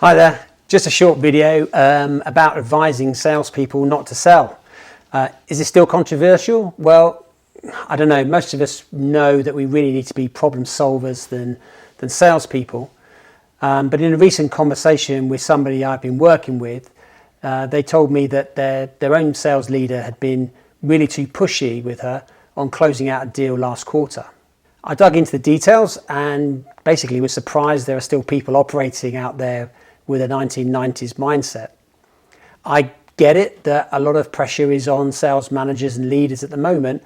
Hi there, just a short video about advising salespeople not to sell. Is it still controversial? Well, I don't know. Most of us know that we really need to be problem solvers than salespeople. But in a recent conversation with somebody I've been working with, they told me that their own sales leader had been really too pushy with her on closing out a deal last quarter. I dug into the details and basically was surprised there are still people operating out there with a 1990s mindset. I get it that a lot of pressure is on sales managers and leaders at the moment,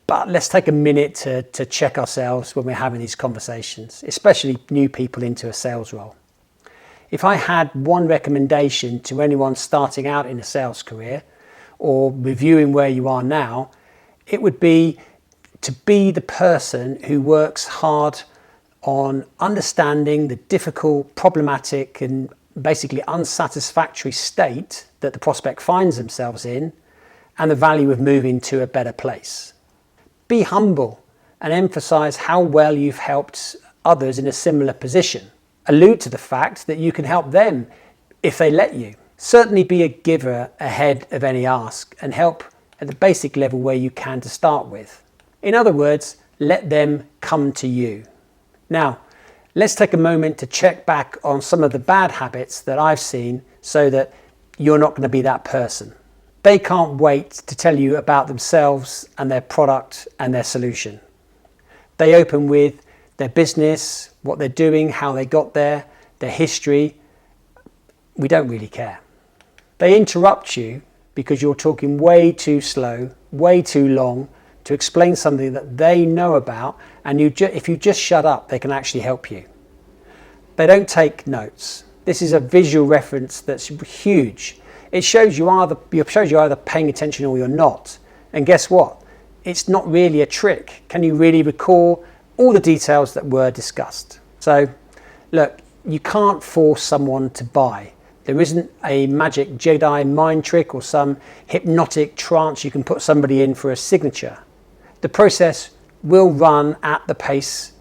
but let's take a minute to check ourselves when we're having these conversations, especially new people into a sales role. If I had one recommendation to anyone starting out in a sales career or reviewing where you are now, it would be to be the person who works hard on understanding the difficult, problematic and basically unsatisfactory state that the prospect finds themselves in and the value of moving to a better place. Be humble and emphasize how well you've helped others in a similar position. Allude to the fact that you can help them if they let you. Certainly be a giver ahead of any ask and help at the basic level where you can to start with. In other words, let them come to you. Now, let's take a moment to check back on some of the bad habits that I've seen so that you're not going to be that person. They can't wait to tell you about themselves and their product and their solution. They open with their business, what they're doing, how they got there, their history. We don't really care. They interrupt you because you're talking way too slow, way too long to explain something that they know about, and if you just shut up, they can actually help you. They don't take notes. This is a visual reference that's huge. It shows you're either paying attention or you're not. And guess what? It's not really a trick. Can you really recall all the details that were discussed? So, look, you can't force someone to buy. There isn't a magic Jedi mind trick or some hypnotic trance you can put somebody in for a signature. The process will run at the pace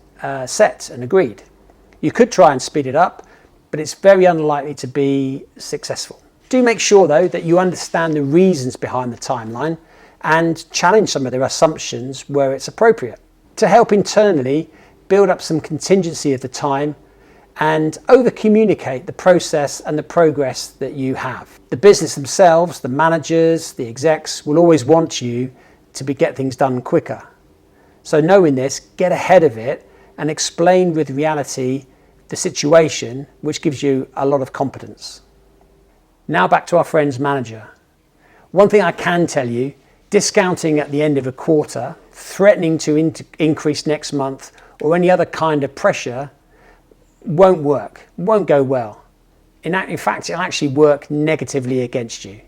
set and agreed. You could try and speed it up, but it's very unlikely to be successful. Do make sure though that you understand the reasons behind the timeline and challenge some of their assumptions where it's appropriate. To help internally build up some contingency of the time and over-communicate the process and the progress that you have. The business themselves, the managers, the execs will always want you to get things done quicker. So knowing this, get ahead of it and explain with reality the situation, which gives you a lot of confidence. Now back to our friend's manager. One thing I can tell you, discounting at the end of a quarter, threatening to increase next month, or any other kind of pressure won't work, won't go well. In fact, it'll actually work negatively against you.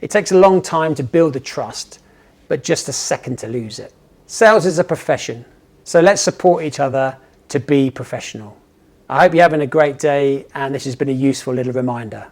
It takes a long time to build the trust, but just a second to lose it. Sales is a profession, so let's support each other to be professional. I hope you're having a great day and this has been a useful little reminder.